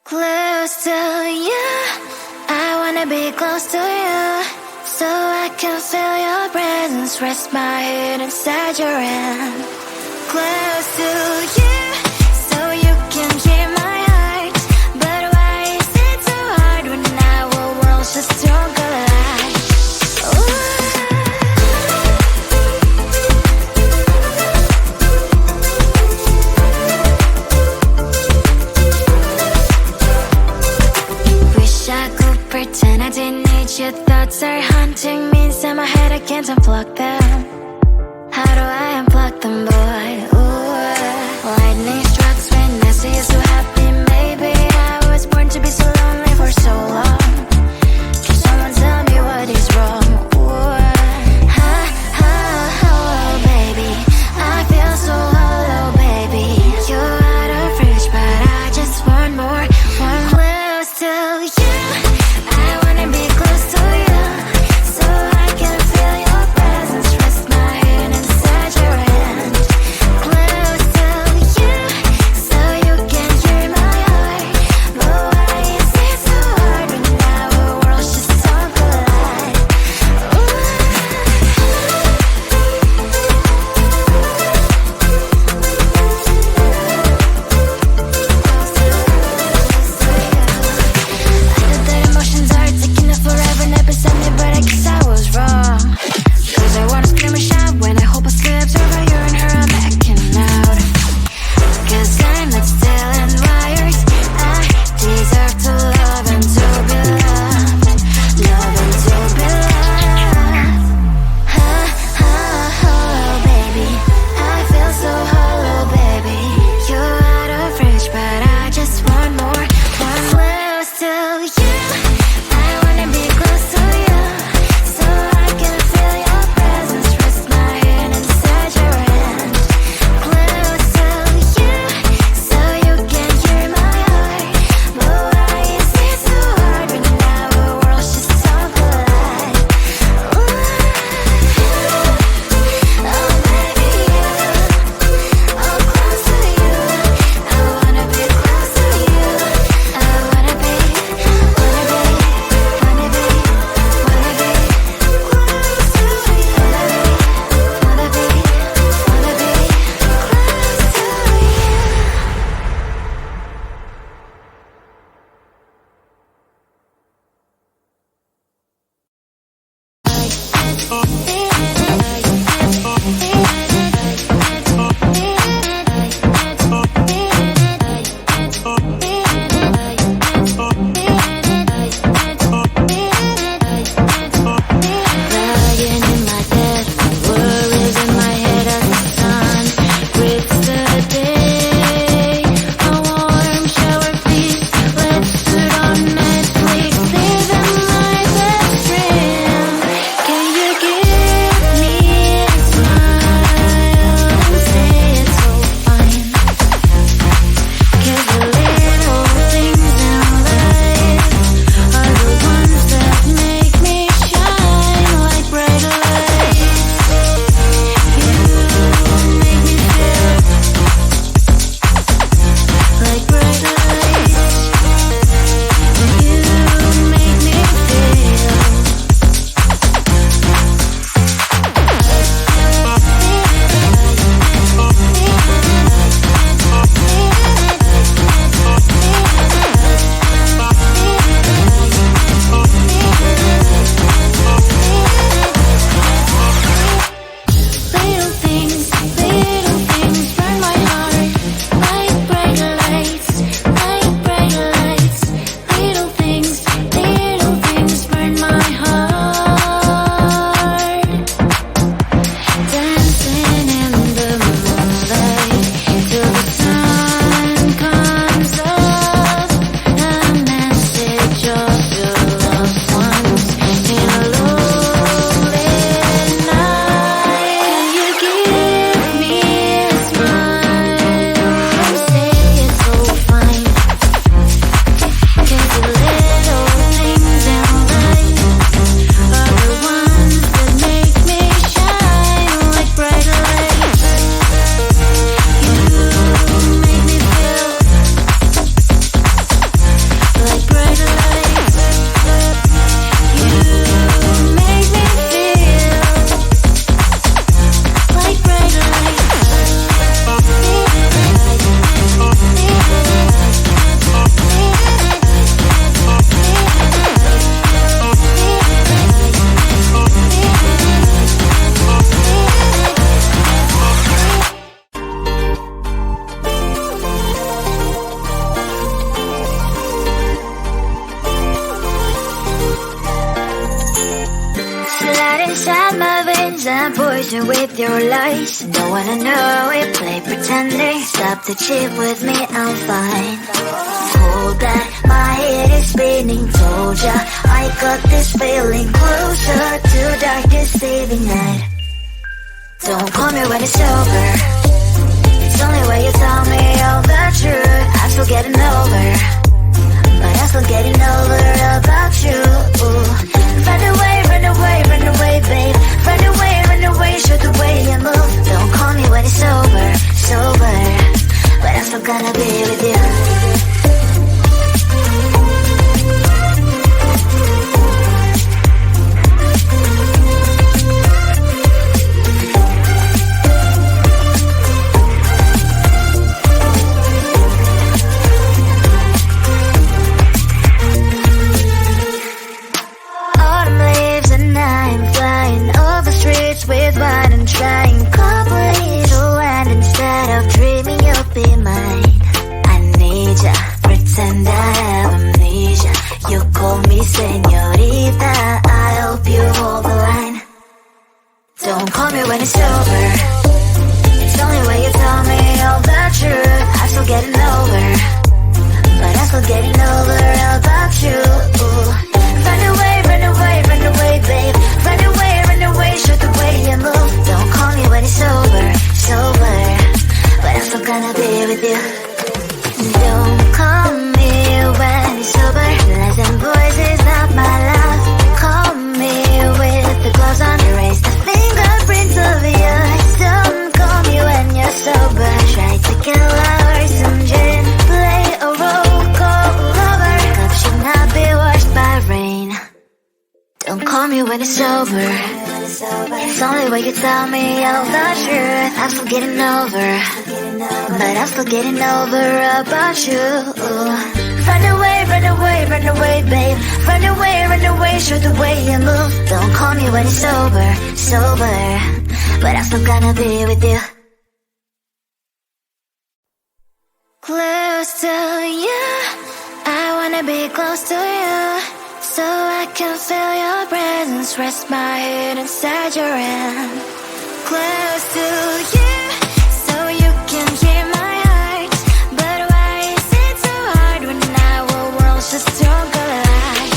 Close to you, I wanna be close to you, so I can feel your presence, rest my head inside your hand. Close to you, so you can hear my heart, but why is it so hard when our worlds just don't collide? Wish I could pretend I didn't need your thoughts are haunting me inside my head, I can't unplug them. How do I unplug them, boy? Ooh, lightning strikes when I see you so happy. Maybe I was born to be so lonely for so long. Can someone tell me what is wrong? Ooh, ha, ha, oh, baby, I feel so hollow, baby. You're out of reach, but I just want more, one close to you. I wanna be close to you, so I can feel your presence, rest my head inside your hand. Close to you, so you can hear my heart, but why is it so hard when our worlds just don't collide? I know that emotions are taking up forever, never sent me, but I guess I was wrong. Cause I wanna scream and shout when I hope I slip over you and her, I'm backing out. Cause I'm not still in wires, I deserve to love and to be loved, love and to be loved. Ha, ha, hollow, baby, I feel so hollow, baby. You're out of reach, but I just want more, one close to you. I wanna be close to you, so I can feel your presence, rest my head inside your hand. Close to you, so you can hear my heart, but why is it so hard when our worlds just don't collide? Ooh, oh baby, oh close to you. I wanna be close to you. I wanna be, wanna be, wanna be, wanna be close to you. Wanna be, wanna be close to you. Lying in my bed, worries in my head as the sun breaks the day. A warm shower, please. Let's put on Netflix, living my best dream. Can you give my poison with your lies. Don't wanna know it, play pretending. Stop the cheat with me, I'm fine. Hold that, my head is spinning. Told ya, I got this feeling closer to dark deceiving night. Don't call me when it's over. It's only when you tell me all the truth. I'm still getting over, but I'm still getting over about you. Run away, run away, run away, babe. Run away, show the way you move. Don't call me when it's over, sober, but I'm still gonna be with you. With wine and trying coupling to land instead of dreaming you'll be mine. I need ya, pretend I have amnesia. You call me señorita, I hope you hold the line. Don't call me when it's over. It's only when you tell me all the truth. I'm still getting over, but I'm still getting over about you. Run away, run away, run away, babe. Run away, show the way you move. Don't call me when it's over, sober, but I'm still gonna be with you. Don't call me when it's over. Lies and boys is not my love. Call me with the gloves on. Erase the fingerprints of yours. Don't call me when you're sober. Try to kill hours and gin. Play a role called lover. Cup should not be washed by rain. Don't call me when it's over. It's only when you tell me all the truth. I'm still getting over, but I'm still getting over about you. Run away, run away, run away, babe. Run away, show the way you move. Don't call me when it's over, sober, but I'm still gonna be with you. Close to you, I wanna be close to you, so I can feel your presence. Rest my head inside your hand. Close to you, so you can hear my heart. But why is it so hard when our worlds just don't collide?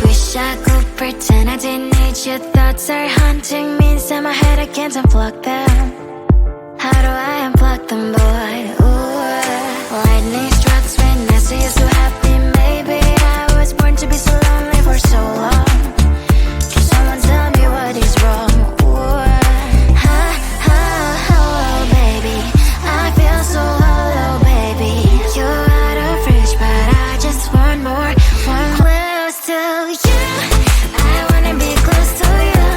Wish I could pretend I didn't need your thoughts are haunting me inside my head. I can't unplug them. How do I unplug them, boy? Ooh, lightning strikes when I see you so happy. Maybe I was born to be so lonely for so long. Can someone tell me what is wrong? Ooh, oh, baby, I feel so hollow, baby. You're out of reach, but I just want more, one close to you. I wanna be close to you,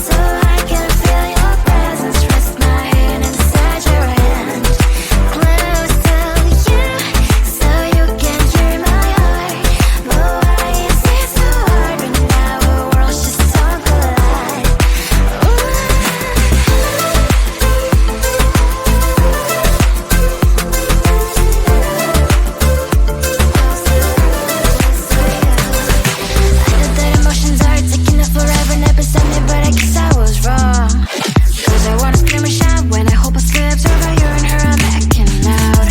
so I can feel your presence. Rest my head inside your hand. Close to you, so you can hear my heart. But why is it so hard when our worlds just don't collide? I know that emotions are taking up forever, never sent me, but I guess I was wrong. Cause I wanna scream and shout when I hope I slips over you and her, I'm backing out.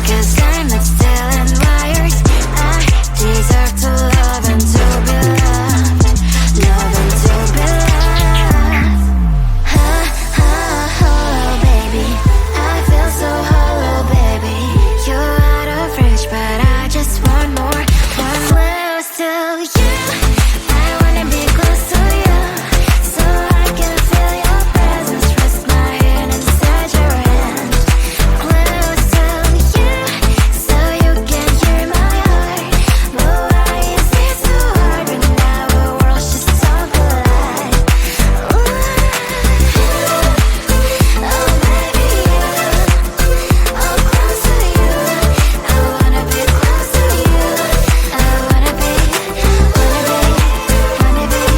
Cause I'm not stealing wires. I deserve to love and to be loved. Love and to be loved. Oh, baby, I feel so hollow, baby. You're out of reach, but I just want more, one close to you. I wanna be close to you, so I can feel your presence. Rest my head inside your hand. Close to you, so you can hear my heart. But why is it so hard when our worlds just don't collide? Oh, baby, oh, close to you. I wanna be close to you. I wanna be, wanna be, wanna be.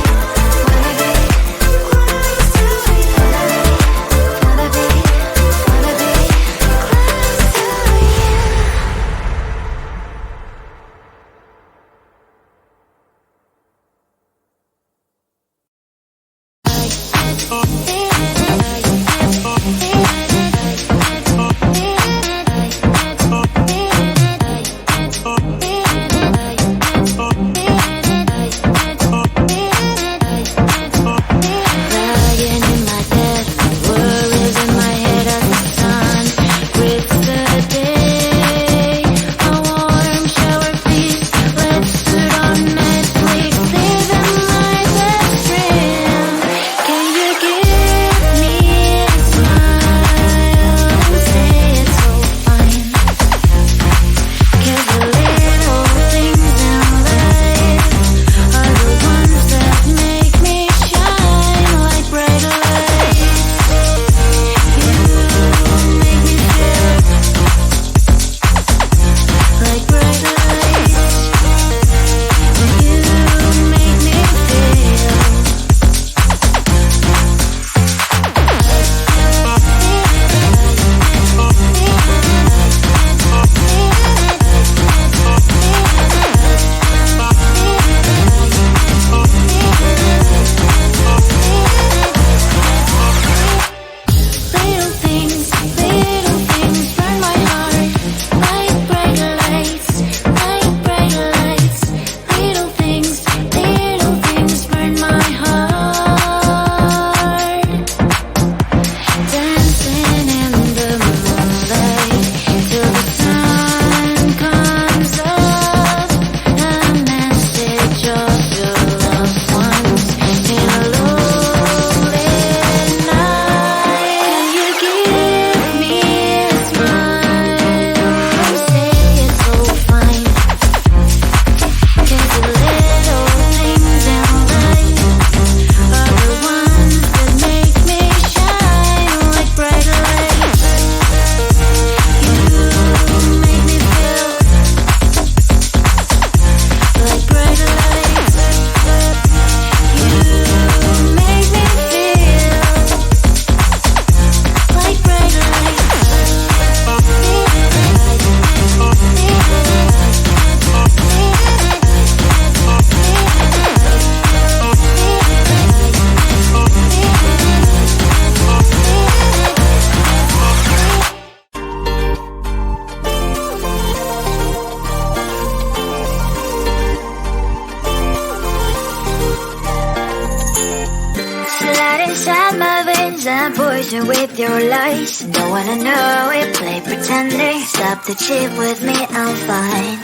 poison with your lies. Don't wanna know it, play pretending. Stop the cheat with me, I'm fine.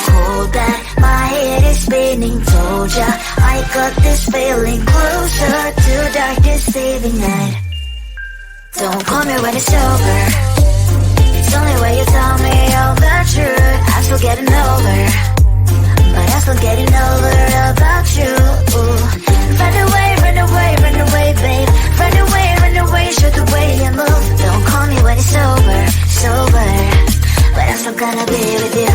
Hold that, my head is spinning. Told ya, I got this feeling. Closer to darkest evening night. Don't call me when it's over. It's only when you tell me all the truth. I'm still getting over, but I'm still getting over about you. Run away, run away, run away, babe. Run away, show the way you move. Don't call me when it's over, sober, but I'm still gonna be with you.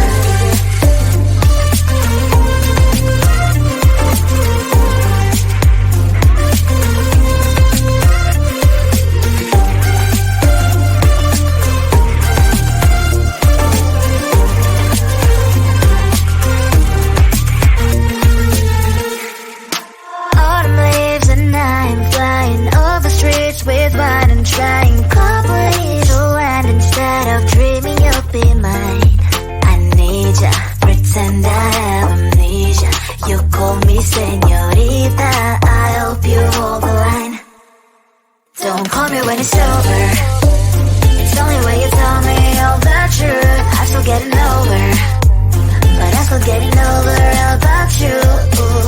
With wine and trying coffee to land instead of dreaming you'll be mine. I need ya, pretend I have amnesia. You call me señorita, I hope you hold the line. Don't call me when it's over. It's only when you tell me all the truth. I'm still getting over, but I'm still getting over about you.